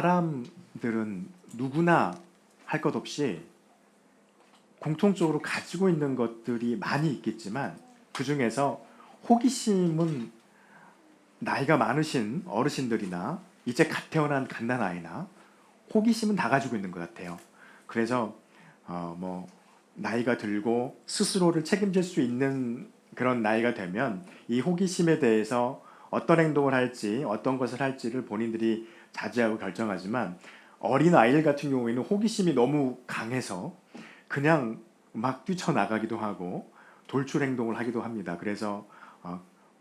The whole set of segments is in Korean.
사람들은 누구나 할 것 없이 공통적으로 가지고 있는 것들이 많이 있겠지만 그 중에서 호기심은 나이가 많으신 어르신들이나 이제 갓 태어난 갓난아이나 호기심은 다 가지고 있는 것 같아요. 그래서 뭐 나이가 들고 스스로를 책임질 수 있는 그런 나이가 되면 이 호기심에 대해서 어떤 행동을 할지 어떤 것을 할지를 본인들이 자제하고 결정하지만 어린 아이들 같은 경우에는 호기심이 너무 강해서 그냥 막 뛰쳐나가기도 하고 돌출 행동을 하기도 합니다. 그래서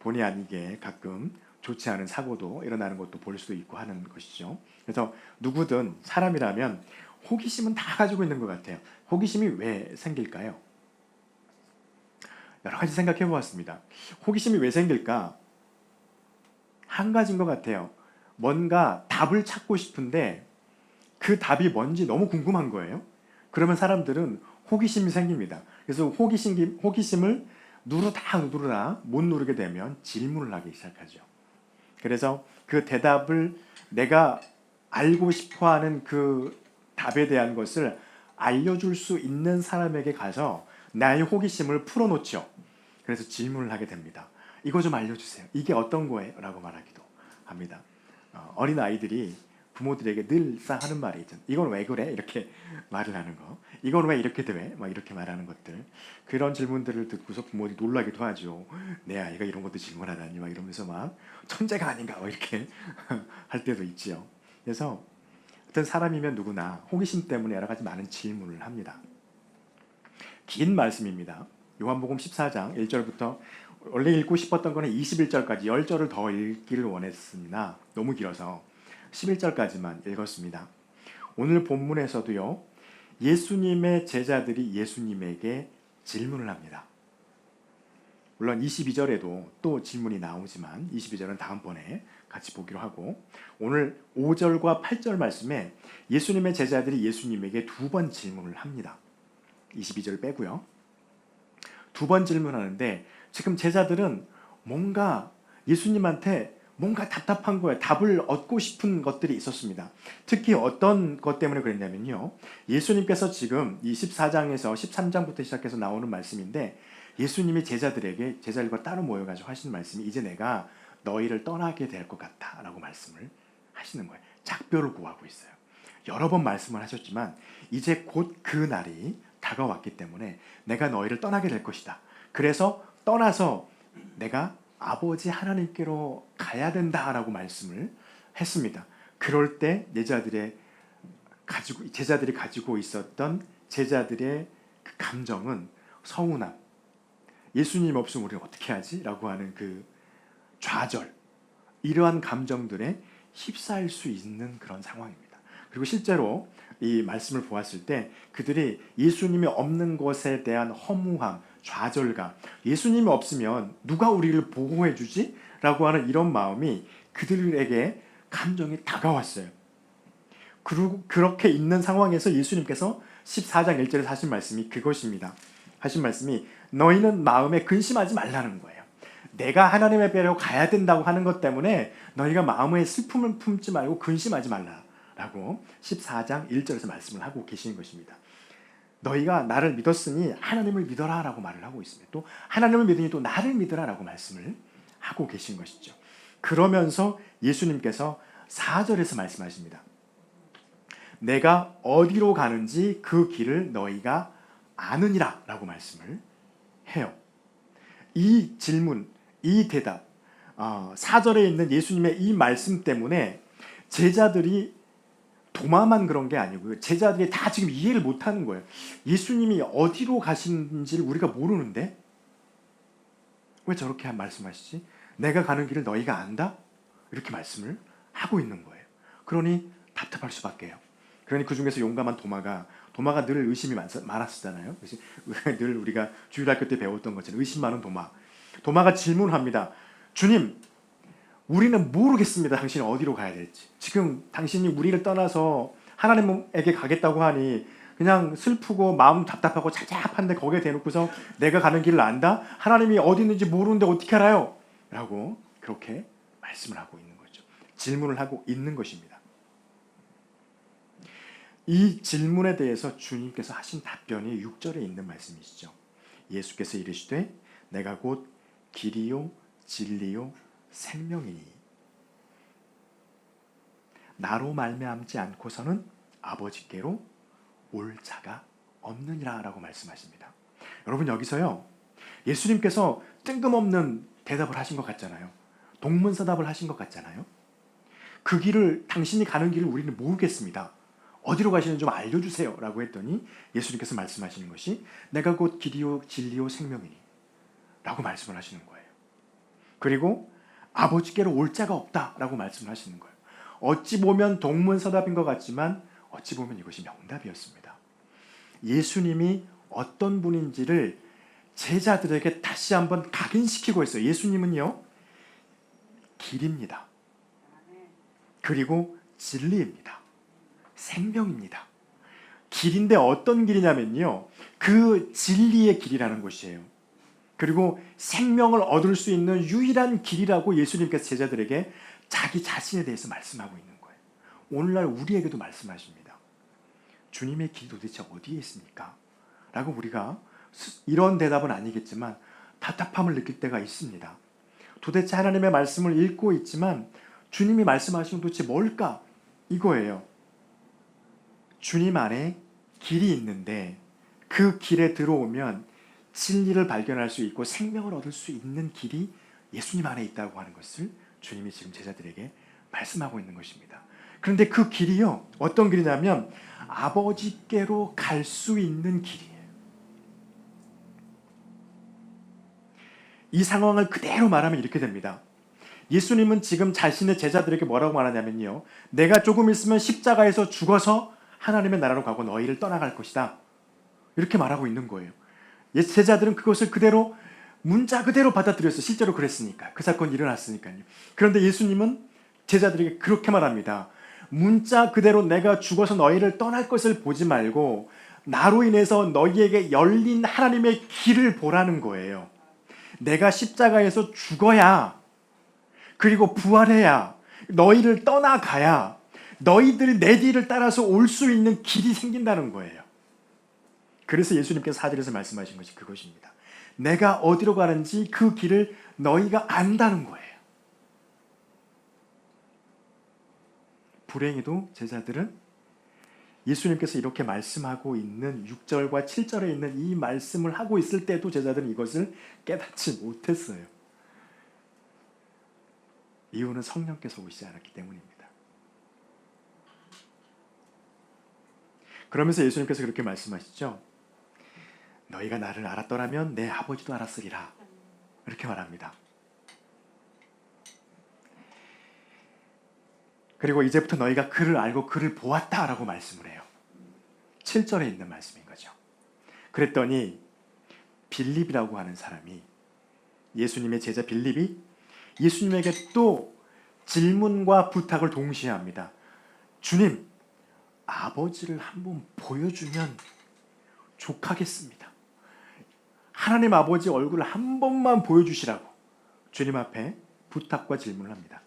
본의 아니게 가끔 좋지 않은 사고도 일어나는 것도 볼 수도 있고 하는 것이죠. 그래서 누구든 사람이라면 호기심은 다 가지고 있는 것 같아요. 호기심이 왜 생길까요? 여러 가지 생각해 보았습니다. 호기심이 왜 생길까? 한 가지인 것 같아요. 뭔가 답을 찾고 싶은데 그 답이 뭔지 너무 궁금한 거예요. 그러면 사람들은 호기심이 생깁니다. 그래서 호기심을 누르다 못 누르게 되면 질문을 하기 시작하죠. 그래서 그 대답을 내가 알고 싶어하는 그 답에 대한 것을 알려줄 수 있는 사람에게 가서 나의 호기심을 풀어놓죠. 그래서 질문을 하게 됩니다. 이거 좀 알려주세요. 이게 어떤 거예요? 라고 말하기도 합니다. 어린 아이들이 부모들에게 늘상 하는 말이 있잖아요. 이건 왜 그래? 이렇게 말을 하는 거. 이건 왜 이렇게 돼? 막 이렇게 말하는 것들. 그런 질문들을 듣고서 부모들이 놀라기도 하죠. 내 아이가 이런 것도 질문하다니 막 이러면서 막 천재가 아닌가 막 이렇게 할 때도 있지요. 그래서 어떤 사람이면 누구나 호기심 때문에 여러 가지 많은 질문을 합니다. 긴 말씀입니다. 요한복음 14장 1절부터 원래 읽고 싶었던 거는 21절까지 10절을 더 읽기를 원했습니다. 너무 길어서 11절까지만 읽었습니다. 오늘 본문에서도요. 예수님의 제자들이 예수님에게 질문을 합니다. 물론 22절에도 또 질문이 나오지만 22절은 다음번에 같이 보기로 하고 오늘 5절과 8절 말씀에 예수님의 제자들이 예수님에게 두 번 질문을 합니다. 22절 빼고요. 두 번 질문하는데 지금 제자들은 뭔가 예수님한테 뭔가 답답한 거예요. 답을 얻고 싶은 것들이 있었습니다. 특히 어떤 것 때문에 그랬냐면요. 예수님께서 지금 이 14장에서 13장부터 시작해서 나오는 말씀인데 예수님이 제자들과 따로 모여가지고 하시는 말씀이 이제 내가 너희를 떠나게 될 것 같다 라고 말씀을 하시는 거예요. 작별을 구하고 있어요. 여러 번 말씀을 하셨지만 이제 곧 그 날이 다가왔기 때문에 내가 너희를 떠나게 될 것이다. 그래서 떠나서 내가 아버지 하나님께로 가야 된다라고 말씀을 했습니다. 그럴 때 제자들이 가지고 있었던 제자들의 그 감정은 서운함, 예수님 없으면 우리는 어떻게 하지? 라고 하는 그 좌절, 이러한 감정들에 휩싸일 수 있는 그런 상황입니다. 그리고 실제로 이 말씀을 보았을 때 그들이 예수님이 없는 것에 대한 허무함, 좌절감, 예수님이 없으면 누가 우리를 보호해 주지? 라고 하는 이런 마음이 그들에게 감정이 다가왔어요. 그리고 그렇게 있는 상황에서 예수님께서 14장 1절에서 하신 말씀이 그것입니다. 하신 말씀이 너희는 마음에 근심하지 말라는 거예요. 내가 하나님의 배로 가야 된다고 하는 것 때문에 너희가 마음에 슬픔을 품지 말고 근심하지 말라라고 14장 1절에서 말씀을 하고 계시는 것입니다. 너희가 나를 믿었으니 하나님을 믿어라라고 말을 하고 있습니다. 또 하나님을 믿으니 또 나를 믿으라라고 말씀을 하고 계신 것이죠. 그러면서 예수님께서 4절에서 말씀하십니다. 내가 어디로 가는지 그 길을 너희가 아느니라 라고 말씀을 해요. 이 질문, 이 대답, 4절에 있는 예수님의 이 말씀 때문에 제자들이 도마만 그런 게 아니고요. 제자들이 다 지금 이해를 못하는 거예요. 예수님이 어디로 가시는지를 우리가 모르는데 왜 저렇게 말씀하시지? 내가 가는 길을 너희가 안다? 이렇게 말씀을 하고 있는 거예요. 그러니 답답할 수밖에요. 그러니 그 중에서 용감한 도마가 늘 의심이 많았었잖아요. 늘 우리가 주일학교 때 배웠던 것처럼 의심 많은 도마가 질문합니다. 주님, 우리는 모르겠습니다. 당신이 어디로 가야 될지. 지금 당신이 우리를 떠나서 하나님에게 가겠다고 하니 그냥 슬프고 마음 답답하고 착잡한데 거기에 대놓고서 내가 가는 길을 안다? 하나님이 어디 있는지 모르는데 어떻게 알아요? 라고 그렇게 말씀을 하고 있는 거죠. 질문을 하고 있는 것입니다. 이 질문에 대해서 주님께서 하신 답변이 6절에 있는 말씀이시죠. 예수께서 이르시되 내가 곧 길이요 진리요 생명이니 나로 말미암지 않고서는 아버지께로 올 자가 없느니라 라고 말씀하십니다. 여러분, 여기서요 예수님께서 뜬금없는 대답을 하신 것 같잖아요. 동문서답을 하신 것 같잖아요. 그 길을, 당신이 가는 길을 우리는 모르겠습니다. 어디로 가시는지 좀 알려주세요 라고 했더니 예수님께서 말씀하시는 것이 내가 곧 길이요 진리요 생명이니 라고 말씀을 하시는 거예요. 그리고 아버지께로 올 자가 없다 라고 말씀을 하시는 거예요. 어찌 보면 동문서답인 것 같지만 어찌 보면 이것이 명답이었습니다. 예수님이 어떤 분인지를 제자들에게 다시 한번 각인시키고 있어요. 예수님은요 길입니다. 그리고 진리입니다. 생명입니다. 길인데 어떤 길이냐면요 그 진리의 길이라는 것이에요. 그리고 생명을 얻을 수 있는 유일한 길이라고 예수님께서 제자들에게 자기 자신에 대해서 말씀하고 있는 거예요. 오늘날 우리에게도 말씀하십니다. 주님의 길이 도대체 어디에 있습니까? 라고 우리가 이런 대답은 아니겠지만 답답함을 느낄 때가 있습니다. 도대체 하나님의 말씀을 읽고 있지만 주님이 말씀하시는 도대체 뭘까? 이거예요. 주님 안에 길이 있는데 그 길에 들어오면 진리를 발견할 수 있고 생명을 얻을 수 있는 길이 예수님 안에 있다고 하는 것을 주님이 지금 제자들에게 말씀하고 있는 것입니다. 그런데 그 길이요 어떤 길이냐면 아버지께로 갈 수 있는 길이에요. 이 상황을 그대로 말하면 이렇게 됩니다. 예수님은 지금 자신의 제자들에게 뭐라고 말하냐면요 내가 조금 있으면 십자가에서 죽어서 하나님의 나라로 가고 너희를 떠나갈 것이다 이렇게 말하고 있는 거예요. 제자들은 그것을 그대로 문자 그대로 받아들였어요. 실제로 그랬으니까. 그 사건이 일어났으니까요. 그런데 예수님은 제자들에게 그렇게 말합니다. 문자 그대로 내가 죽어서 너희를 떠날 것을 보지 말고 나로 인해서 너희에게 열린 하나님의 길을 보라는 거예요. 내가 십자가에서 죽어야 그리고 부활해야 너희를 떠나가야 너희들이 내 뒤를 따라서 올 수 있는 길이 생긴다는 거예요. 그래서 예수님께서 4절에서 말씀하신 것이 그것입니다. 내가 어디로 가는지 그 길을 너희가 안다는 거예요. 불행히도 제자들은 예수님께서 이렇게 말씀하고 있는 6절과 7절에 있는 이 말씀을 하고 있을 때도 제자들은 이것을 깨닫지 못했어요. 이유는 성령께서 오시지 않았기 때문입니다. 그러면서 예수님께서 그렇게 말씀하시죠. 너희가 나를 알았더라면 내 아버지도 알았으리라. 이렇게 말합니다. 그리고 이제부터 너희가 그를 알고 그를 보았다라고 말씀을 해요. 7절에 있는 말씀인 거죠. 그랬더니 빌립이라고 하는 사람이 예수님의 제자 빌립이 예수님에게 또 질문과 부탁을 동시에 합니다. 주님, 아버지를 한번 보여주면 족하겠습니다. 하나님 아버지 얼굴을 한 번만 보여주시라고 주님 앞에 부탁과 질문을 합니다.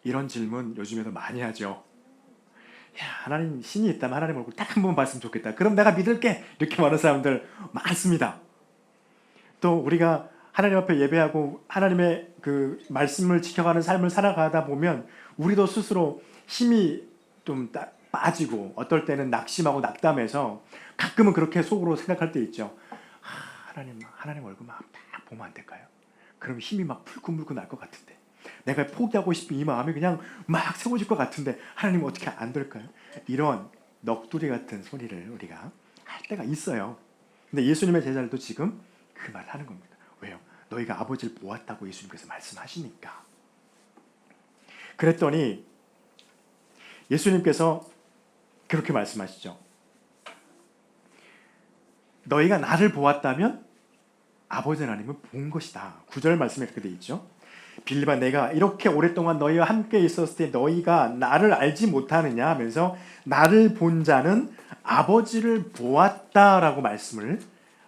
이런 질문 요즘에도 많이 하죠. 야, 하나님 신이 있다면 하나님 얼굴 딱 한 번 봤으면 좋겠다. 그럼 내가 믿을게. 이렇게 말하는 사람들 많습니다. 또 우리가 하나님 앞에 예배하고 하나님의 그 말씀을 지켜가는 삶을 살아가다 보면 우리도 스스로 힘이 좀 빠지고 어떨 때는 낙심하고 낙담해서 가끔은 그렇게 속으로 생각할 때 있죠. 하나님 얼굴만 딱 보면 안 될까요? 그럼 힘이 막 불끈불끈 날 것 같은데 내가 포기하고 싶은 이 마음이 그냥 막 세워질 것 같은데 하나님 어떻게 안 될까요? 이런 넋두리 같은 소리를 우리가 할 때가 있어요. 근데 예수님의 제자들도 지금 그 말을 하는 겁니다. 왜요? 너희가 아버지를 보았다고 예수님께서 말씀하시니까. 그랬더니 예수님께서 그렇게 말씀하시죠. 너희가 나를 보았다면 아버지 하나님을 본 것이다. 9절 말씀에 그렇게 돼 있죠. 빌립아, 내가 이렇게 오랫동안 너희와 함께 있었을 때 너희가 나를 알지 못하느냐 하면서 나를 본 자는 아버지를 보았다라고 말씀을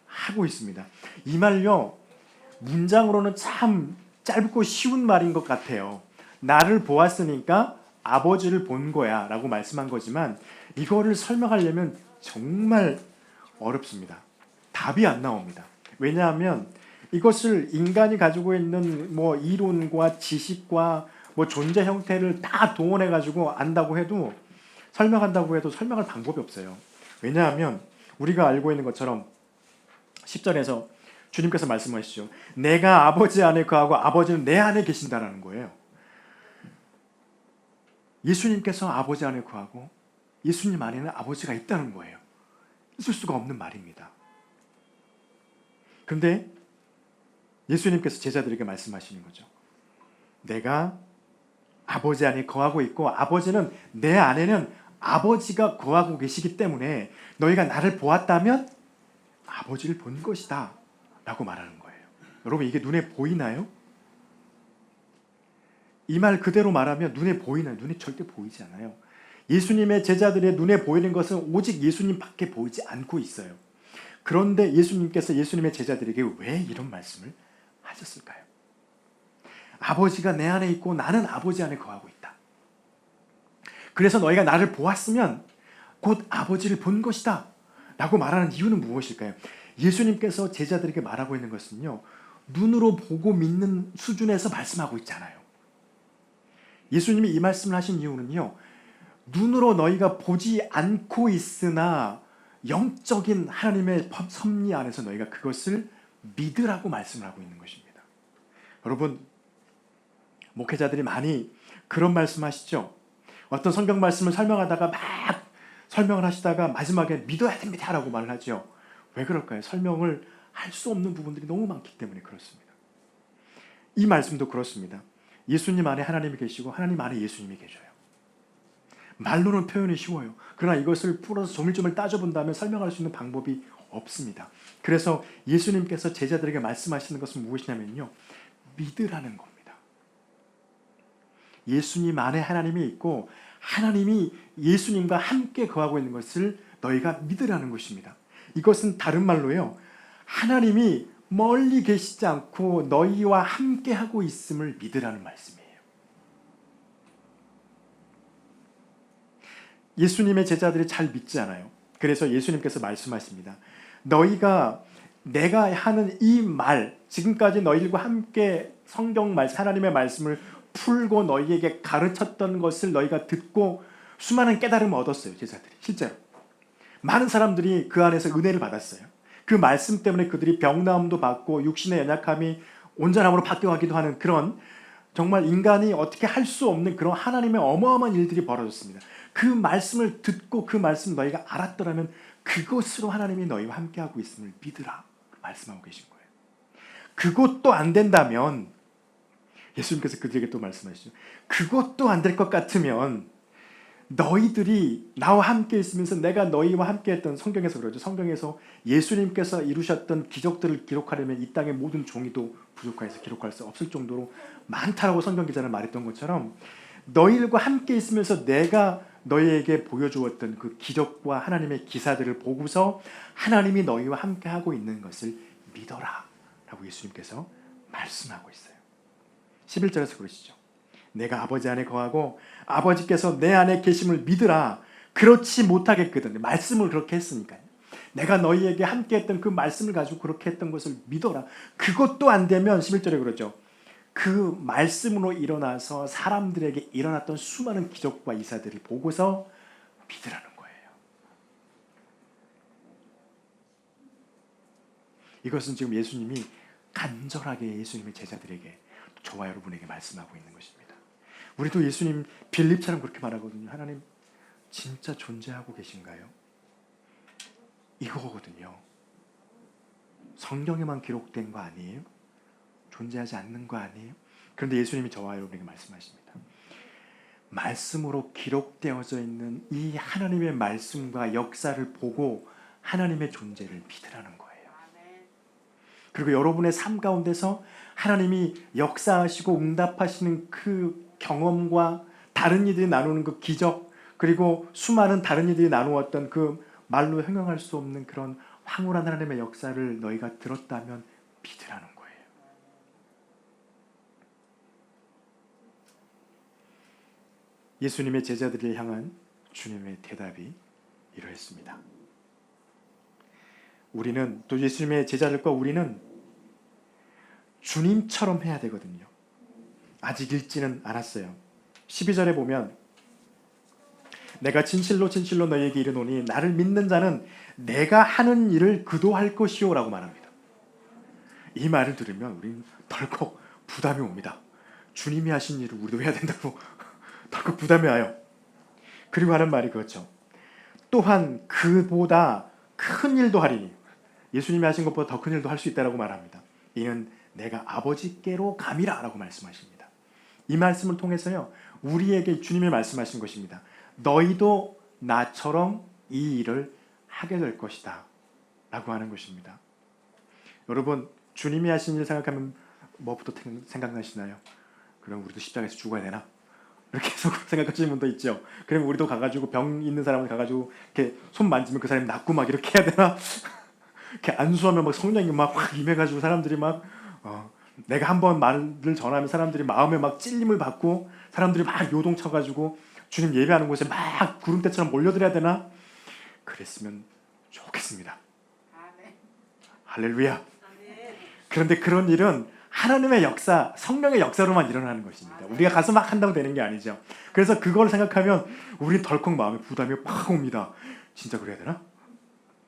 하고 있습니다. 이 말요 문장으로는 참 짧고 쉬운 말인 것 같아요. 나를 보았으니까 아버지를 본 거야 라고 말씀한 거지만 이거를 설명하려면 정말 어렵습니다. 답이 안 나옵니다. 왜냐하면 이것을 인간이 가지고 있는 뭐 이론과 지식과 뭐 존재 형태를 다 동원해 가지고 안다고 해도 설명한다고 해도 설명할 방법이 없어요. 왜냐하면 우리가 알고 있는 것처럼 10절에서 주님께서 말씀하시죠. 내가 아버지 안에 거하고 아버지는 내 안에 계신다라는 거예요. 예수님께서 아버지 안에 거하고 예수님 안에는 아버지가 있다는 거예요. 있을 수가 없는 말입니다. 그런데 예수님께서 제자들에게 말씀하시는 거죠. 내가 아버지 안에 거하고 있고 아버지는 내 안에는 아버지가 거하고 계시기 때문에 너희가 나를 보았다면 아버지를 본 것이다 라고 말하는 거예요. 여러분 이게 눈에 보이나요? 이 말 그대로 말하면 눈에 보이나요? 눈에 절대 보이지 않아요. 예수님의 제자들의 눈에 보이는 것은 오직 예수님밖에 보이지 않고 있어요. 그런데 예수님께서 예수님의 제자들에게 왜 이런 말씀을 하셨을까요? 아버지가 내 안에 있고 나는 아버지 안에 거하고 있다. 그래서 너희가 나를 보았으면 곧 아버지를 본 것이다 라고 말하는 이유는 무엇일까요? 예수님께서 제자들에게 말하고 있는 것은요, 눈으로 보고 믿는 수준에서 말씀하고 있잖아요. 예수님이 이 말씀을 하신 이유는요, 눈으로 너희가 보지 않고 있으나 영적인 하나님의 섭리 안에서 너희가 그것을 믿으라고 말씀을 하고 있는 것입니다. 여러분, 목회자들이 많이 그런 말씀 하시죠? 어떤 성경 말씀을 설명하다가 막 설명을 하시다가 마지막에 믿어야 됩니다 라고 말을 하죠. 왜 그럴까요? 설명을 할 수 없는 부분들이 너무 많기 때문에 그렇습니다. 이 말씀도 그렇습니다. 예수님 안에 하나님이 계시고 하나님 안에 예수님이 계셔요. 말로는 표현이 쉬워요. 그러나 이것을 풀어서 조밀조밀 따져본다면 설명할 수 있는 방법이 없습니다. 그래서 예수님께서 제자들에게 말씀하시는 것은 무엇이냐면요, 믿으라는 겁니다. 예수님 안에 하나님이 있고 하나님이 예수님과 함께 거하고 있는 것을 너희가 믿으라는 것입니다. 이것은 다른 말로요, 하나님이 멀리 계시지 않고 너희와 함께 하고 있음을 믿으라는 말씀이에요. 예수님의 제자들이 잘 믿지 않아요. 그래서 예수님께서 말씀하십니다. 너희가 내가 하는 이 말, 지금까지 너희들과 함께 성경 말씀, 하나님의 말씀을 풀고 너희에게 가르쳤던 것을 너희가 듣고 수많은 깨달음을 얻었어요. 제자들이 실제로 많은 사람들이 그 안에서 은혜를 받았어요. 그 말씀 때문에 그들이 병나음도 받고 육신의 연약함이 온전함으로 바뀌어가기도 하는 그런, 정말 인간이 어떻게 할 수 없는 그런 하나님의 어마어마한 일들이 벌어졌습니다. 그 말씀을 듣고 그 말씀 너희가 알았더라면 그것으로 하나님이 너희와 함께하고 있음을 믿으라 말씀하고 계신 거예요. 그것도 안 된다면 예수님께서 그들에게 또 말씀하시죠. 그것도 안 될 것 같으면 너희들이 나와 함께 있으면서 내가 너희와 함께 했던, 성경에서 그러죠. 성경에서 예수님께서 이루셨던 기적들을 기록하려면 이 땅의 모든 종이도 부족해서 기록할 수 없을 정도로 많다라고 성경 기자는 말했던 것처럼 너희들과 함께 있으면서 내가 너희에게 보여주었던 그 기적과 하나님의 기사들을 보고서 하나님이 너희와 함께 하고 있는 것을 믿어라 라고 예수님께서 말씀하고 있어요. 11절에서 그러시죠. 내가 아버지 안에 거하고 아버지께서 내 안에 계심을 믿으라. 그렇지 못하겠거든. 말씀을 그렇게 했으니까요. 내가 너희에게 함께 했던 그 말씀을 가지고 그렇게 했던 것을 믿어라. 그것도 안 되면 11절에 그러죠. 그 말씀으로 일어나서 사람들에게 일어났던 수많은 기적과 이사들을 보고서 믿으라는 거예요. 이것은 지금 예수님이 간절하게 예수님의 제자들에게, 저와 여러분에게 말씀하고 있는 것입니다. 우리도 예수님 빌립처럼 그렇게 말하거든요. 하나님 진짜 존재하고 계신가요? 이거거든요. 성경에만 기록된 거 아니에요? 존재하지 않는 거 아니에요? 그런데 예수님이 저와 여러분에게 말씀하십니다. 말씀으로 기록되어져 있는 이 하나님의 말씀과 역사를 보고 하나님의 존재를 믿으라는 거예요. 그리고 여러분의 삶 가운데서 하나님이 역사하시고 응답하시는 그 경험과 다른 이들이 나누는 그 기적, 그리고 수많은 다른 이들이 나누었던 그 말로 형용할 수 없는 그런 황홀한 하나님의 역사를 너희가 들었다면 믿으라는 거예요. 예수님의 제자들을 향한 주님의 대답이 이러했습니다. 우리는 또 예수님의 제자들과 우리는 주님처럼 해야 되거든요. 아직 읽지는 않았어요. 12절에 보면 내가 진실로 진실로 너희에게 이르노니 나를 믿는 자는 내가 하는 일을 그도 할 것이요 라고 말합니다. 이 말을 들으면 우리는 덜컥 부담이 옵니다. 주님이 하신 일을 우리도 해야 된다고 덜컥 부담이 와요. 그리고 하는 말이 그렇죠. 또한 그보다 큰 일도 하리니, 예수님이 하신 것보다 더 큰 일도 할 수 있다라고 말합니다. 이는 내가 아버지께로 감이라 라고 말씀하십니다. 이 말씀을 통해서요, 우리에게 주님이 말씀하신 것입니다. 너희도 나처럼 이 일을 하게 될 것이다 라고 하는 것입니다. 여러분, 주님이 하신 일 생각하면 뭐부터 생각나시나요? 그럼 우리도 십자가에서 죽어야 되나? 이렇게 해서 생각하시는 분도 있죠. 그럼 우리도 가가지고 병 있는 사람을 가가지고 이렇게 손 만지면 그 사람이 낫고 막 이렇게 해야 되나? 이렇게 안수하면 막 성령이 막 확 임해가지고 사람들이 막 내가 한번 말을 전하면 사람들이 마음에 막 찔림을 받고 사람들이 막 요동쳐가지고 주님 예배하는 곳에 막 구름대처럼 몰려들어야 되나? 그랬으면 좋겠습니다. 할렐루야. 그런데 그런 일은 하나님의 역사, 성령의 역사로만 일어나는 것입니다. 우리가 가서 막 한다고 되는 게 아니죠. 그래서 그걸 생각하면 우리 덜컥 마음에 부담이 팍 옵니다. 진짜 그래야 되나?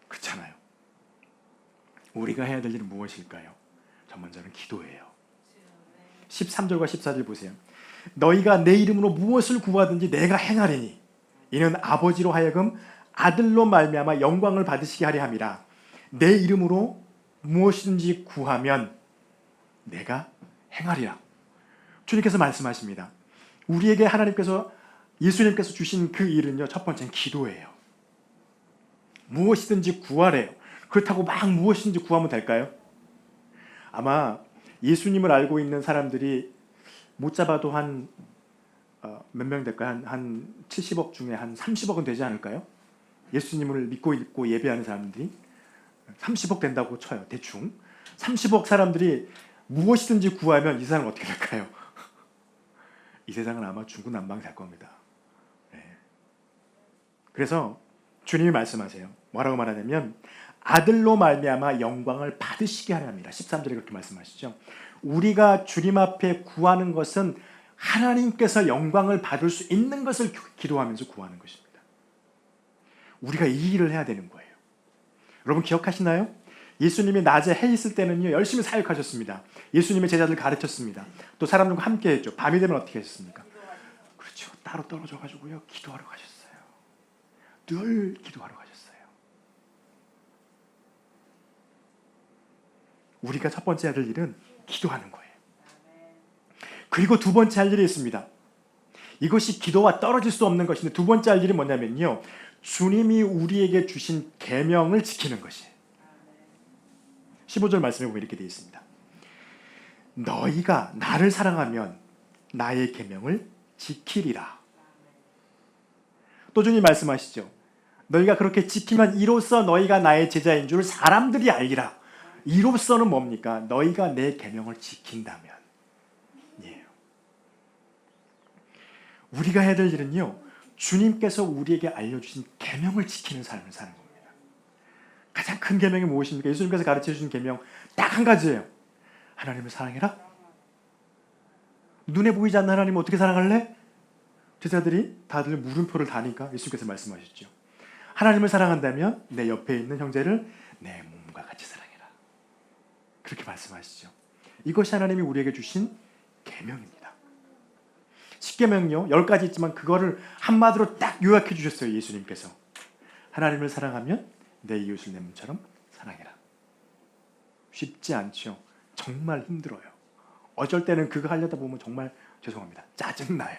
그렇잖아요. 우리가 해야 될 일은 무엇일까요? 첫 번째는 기도예요. 13절과 14절 보세요. 너희가 내 이름으로 무엇을 구하든지 내가 행하리니 이는 아버지로 하여금 아들로 말미암아 영광을 받으시게 하려 함이라. 내 이름으로 무엇이든지 구하면 내가 행하리라. 주님께서 말씀하십니다. 우리에게 하나님께서, 예수님께서 주신 그 일은요, 첫 번째는 기도예요. 무엇이든지 구하래요. 그렇다고 막 무엇이든지 구하면 될까요? 아마 예수님을 알고 있는 사람들이 못 잡아도 한 몇 명 될까요? 한 70억 중에 한 30억은 되지 않을까요? 예수님을 믿고 있고 예배하는 사람들이 30억 된다고 쳐요. 대충 30억 사람들이 무엇이든지 구하면 이 세상은 어떻게 될까요? 이 세상은 아마 중구난방이 될 겁니다. 네. 그래서 주님이 말씀하세요. 뭐라고 말하냐면 아들로 말미암아 영광을 받으시게 하려 합니다. 13절에 그렇게 말씀하시죠. 우리가 주님 앞에 구하는 것은 하나님께서 영광을 받을 수 있는 것을 기도하면서 구하는 것입니다. 우리가 이 일을 해야 되는 거예요. 여러분 기억하시나요? 예수님이 낮에 해 있을 때는요, 열심히 사역하셨습니다. 예수님의 제자들 가르쳤습니다. 또 사람들과 함께 했죠. 밤이 되면 어떻게 하셨습니까? 그렇죠. 따로 떨어져 가지고요, 기도하러 가셨어요. 늘 기도하러 가셨어요. 우리가 첫 번째 해야 될 일은 기도하는 거예요. 그리고 두 번째 할 일이 있습니다. 이것이 기도와 떨어질 수 없는 것인데, 두 번째 할 일이 뭐냐면요, 주님이 우리에게 주신 계명을 지키는 것이에요. 15절 말씀에 보면 이렇게 되어 있습니다. 너희가 나를 사랑하면 나의 계명을 지키리라. 또 주님 말씀하시죠. 너희가 그렇게 지키면 이로써 너희가 나의 제자인 줄 사람들이 알리라. 이로써는 뭡니까? 너희가 내 계명을 지킨다면. 예. 우리가 해야 될 일은요, 주님께서 우리에게 알려주신 계명을 지키는 삶을 사는 겁니다. 가장 큰 계명이 무엇입니까? 예수님께서 가르쳐주신 계명 딱 한 가지예요. 하나님을 사랑해라. 눈에 보이지 않는 하나님을 어떻게 사랑할래? 제자들이 다들 물음표를 다니까 예수님께서 말씀하셨죠. 하나님을 사랑한다면 내 옆에 있는 형제를 내 몸과 같이 사랑해라. 그렇게 말씀하시죠. 이것이 하나님이 우리에게 주신 계명입니다. 10계명요 10가지 있지만 그거를 한마디로 딱 요약해 주셨어요. 예수님께서. 하나님을 사랑하면 내 이웃을 내 몸처럼 사랑해라. 쉽지 않죠. 정말 힘들어요. 어쩔 때는 그거 하려다 보면 정말 죄송합니다. 짜증나요.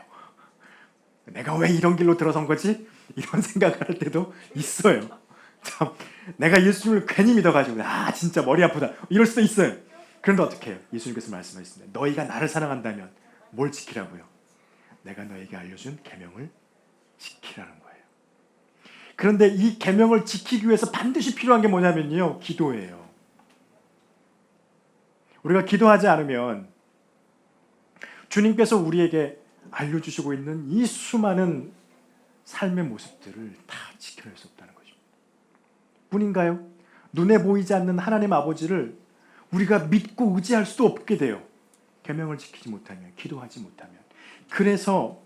내가 왜 이런 길로 들어선 거지? 이런 생각을 할 때도 있어요. 참, 내가 예수님을 괜히 믿어가지고 진짜 머리 아프다 이럴 수도 있어요. 그런데 어떻게 해요? 예수님께서 말씀하셨습니다. 너희가 나를 사랑한다면 뭘 지키라고요? 내가 너에게 알려준 계명을 지키라는 거예요. 그런데 이 계명을 지키기 위해서 반드시 필요한 게 뭐냐면요, 기도예요. 우리가 기도하지 않으면 주님께서 우리에게 알려주시고 있는 이 수많은 삶의 모습들을 다 지켜낼 수 없다는 것입니다. 뿐인가요? 눈에 보이지 않는 하나님 아버지를 우리가 믿고 의지할 수도 없게 돼요. 계명을 지키지 못하면, 기도하지 못하면. 그래서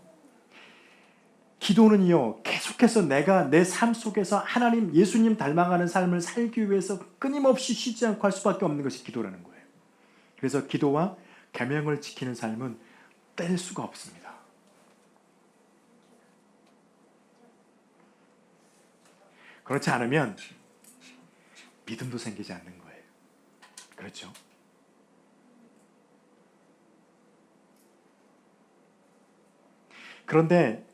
기도는요, 계속해서 내가 내 삶 속에서 하나님, 예수님 닮아가는 삶을 살기 위해서 끊임없이 쉬지 않고 할 수밖에 없는 것이 기도라는 거예요. 그래서 기도와 계명을 지키는 삶은 뗄 수가 없습니다. 그렇지 않으면 믿음도 생기지 않는 거예요. 그렇죠? 그런데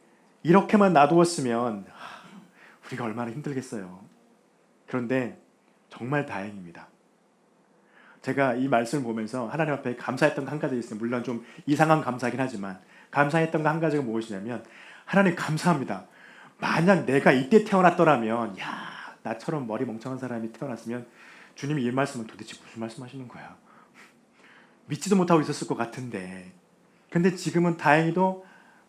이렇게만 놔두었으면 우리가 얼마나 힘들겠어요. 그런데 정말 다행입니다. 제가 이 말씀을 보면서 하나님 앞에 감사했던 거 한 가지 있어요. 물론 좀 이상한 감사긴 하지만 감사했던 거 한 가지가 무엇이냐면, 하나님 감사합니다. 만약 내가 이때 태어났더라면, 나처럼 머리 멍청한 사람이 태어났으면 주님이 이 말씀은 도대체 무슨 말씀하시는 거야? 믿지도 못하고 있었을 것 같은데, 근데 지금은 다행히도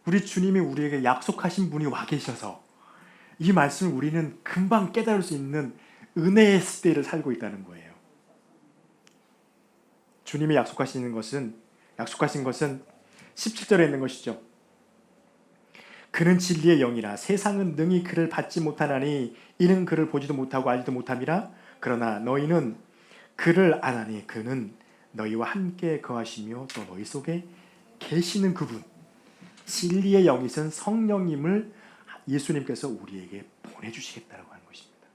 우리 주님이 우리에게 약속하신 분이 와 계셔서 이 말씀을 우리는 금방 깨달을 수 있는 은혜의 시대를 살고 있다는 거예요. 주님이 약속하신 것은 17절에 있는 것이죠. 그는 진리의 영이라 세상은 능히 그를 받지 못하나니 이는 그를 보지도 못하고 알지도 못함이라. 그러나 너희는 그를 아나니 그는 너희와 함께 거하시며 또 너희 속에 계시는 그분, 진리의 영이신 성령님을 예수님께서 우리에게 보내주시겠다고 하는 것입니다.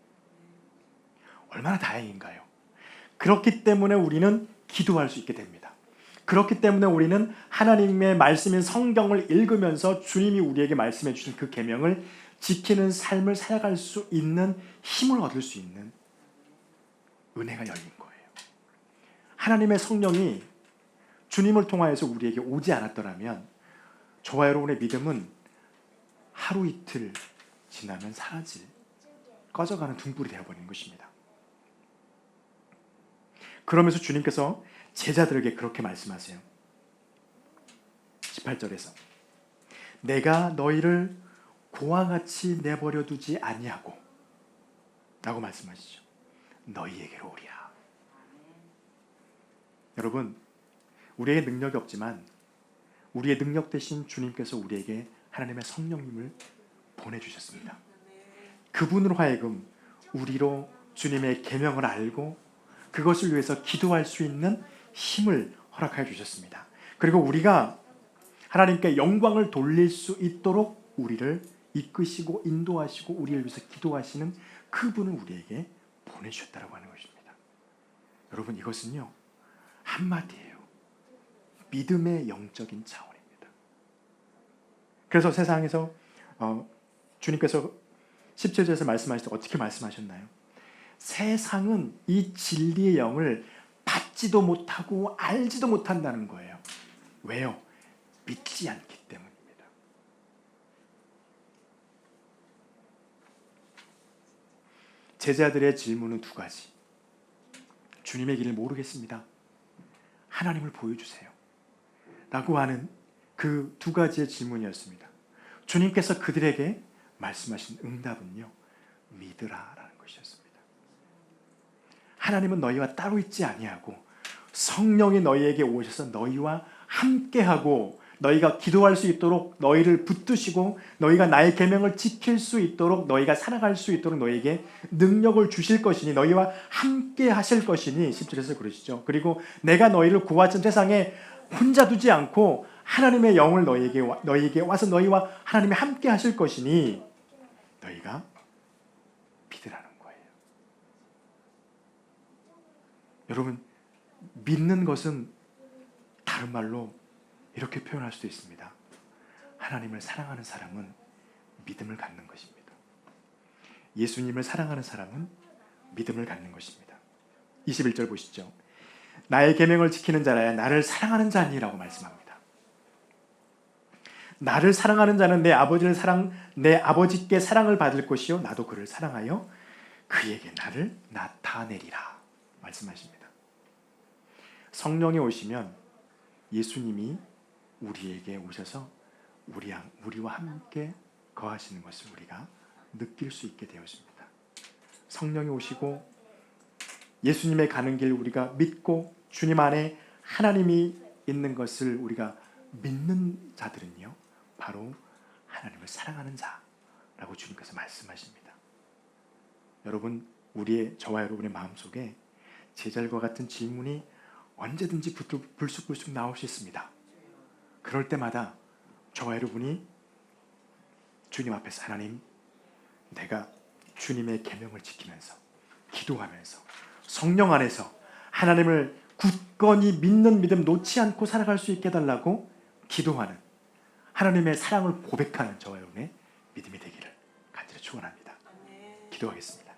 얼마나 다행인가요? 그렇기 때문에 우리는 기도할 수 있게 됩니다. 그렇기 때문에 우리는 하나님의 말씀인 성경을 읽으면서 주님이 우리에게 말씀해 주신 그 계명을 지키는 삶을 살아갈 수 있는 힘을 얻을 수 있는 은혜가 열린 거예요. 하나님의 성령이 주님을 통하여서 우리에게 오지 않았더라면 저와 여러분의 믿음은 하루 이틀 지나면 사라질, 꺼져가는 등불이 되어버리는 것입니다. 그러면서 주님께서 제자들에게 그렇게 말씀하세요. 18절에서 내가 너희를 고와 같이 내버려 두지 아니하고 라고 말씀하시죠. 너희에게로 오리라. 여러분, 우리의 능력이 없지만 우리의 능력 대신 주님께서 우리에게 하나님의 성령님을 보내주셨습니다. 그분으로 하여금 우리로 주님의 계명을 알고 그것을 위해서 기도할 수 있는 힘을 허락해 주셨습니다. 그리고 우리가 하나님께 영광을 돌릴 수 있도록 우리를 이끄시고 인도하시고 우리를 위해서 기도하시는 그분을 우리에게 보내주셨다고 하는 것입니다. 여러분, 이것은요 한마디예요. 믿음의 영적인 차원입니다. 그래서 세상에서 주님께서 17절에서 말씀하실 때 어떻게 말씀하셨나요? 세상은 이 진리의 영을 받지도 못하고 알지도 못한다는 거예요. 왜요? 믿지 않기 때문입니다. 제자들의 질문은 두 가지. 주님의 길을 모르겠습니다. 하나님을 보여주세요. 라고 하는 그 두 가지의 질문이었습니다. 주님께서 그들에게 말씀하신 응답은요, 믿으라라는 것이었습니다. 하나님은 너희와 따로 있지 아니하고 성령이 너희에게 오셔서 너희와 함께하고 너희가 기도할 수 있도록 너희를 붙드시고 너희가 나의 계명을 지킬 수 있도록 너희가 살아갈 수 있도록 너희에게 능력을 주실 것이니 너희와 함께 하실 것이니 10절에서 그러시죠. 그리고 내가 너희를 구하신 세상에 혼자 두지 않고 하나님의 영을 너희에게 와서 너희와 하나님이 함께 하실 것이니 너희가 믿으라는 거예요. 여러분, 믿는 것은 다른 말로 이렇게 표현할 수도 있습니다. 하나님을 사랑하는 사람은 믿음을 갖는 것입니다. 예수님을 사랑하는 사람은 믿음을 갖는 것입니다. 21절 보시죠. 나의 계명을 지키는 자라야 나를 사랑하는 자니라고 말씀합니다. 나를 사랑하는 자는 내 아버지께 사랑을 받을 것이요 나도 그를 사랑하여 그에게 나를 나타내리라 말씀하십니다. 성령이 오시면 예수님이 우리에게 오셔서 우리와 함께 거하시는 것을 우리가 느낄 수 있게 되었습니다. 성령이 오시고 예수님의 가는 길 우리가 믿고 주님 안에 하나님이 있는 것을 우리가 믿는 자들은요, 바로 하나님을 사랑하는 자라고 주님께서 말씀하십니다. 여러분, 저와 여러분의 마음속에 제자들과 같은 질문이 언제든지 불쑥불쑥 나올 수 있습니다. 그럴 때마다 저와 여러분이 주님 앞에서 하나님, 내가 주님의 계명을 지키면서 기도하면서 성령 안에서 하나님을 굳건히 믿는 믿음 놓지 않고 살아갈 수 있게 해달라고 기도하는, 하나님의 사랑을 고백하는 저와 여러분의 믿음이 되기를 간절히 축원합니다. 기도하겠습니다.